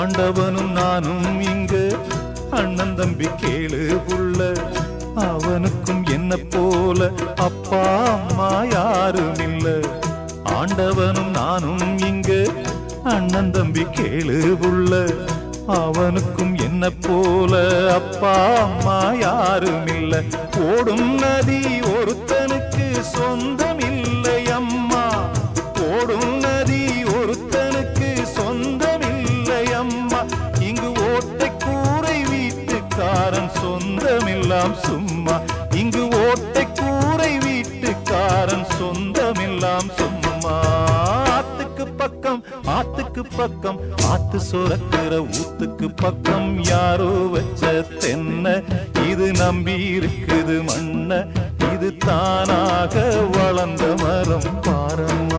ஆண்டவனும் நானும் இங்கு அண்ணன் தம்பி கேளு புள்ள, அவனுக்கும் என்ன போல அப்பா அம்மா யாரும் இல்ல. ஆண்டவனும் நானும் இங்கு அண்ணன் தம்பி கேளு புள்ள, அவனுக்கும் என்ன போல அப்பா அம்மா யாரும் இல்ல. ஓடும் நதி ஒருத்தனுக்கு சொந்தம் இல்லை அம்மா, ஓடும் நதி ஒருத்தனுக்கு சொந்தம் இல்லை அம்மா. இங்கு ஓட்டை கூரை வீட்டுக்காரன் சொந்தமெல்லாம் சும்மா, இங்கு ஓட்டை கூரை வீட்டுக்காரன் சொந்தமெல்லாம் சும்மா. ஆத்துக்கு பக்கம் ஆத்துக்கு பக்கம் ஆத்து சுரக்கிற ஊத்துக்கு பக்கம் யாரோ வச்ச தென்ன, இது நம்பி இருக்குது மண்ண, இது தானாக வளர்ந்த மரம் பாரம்மா.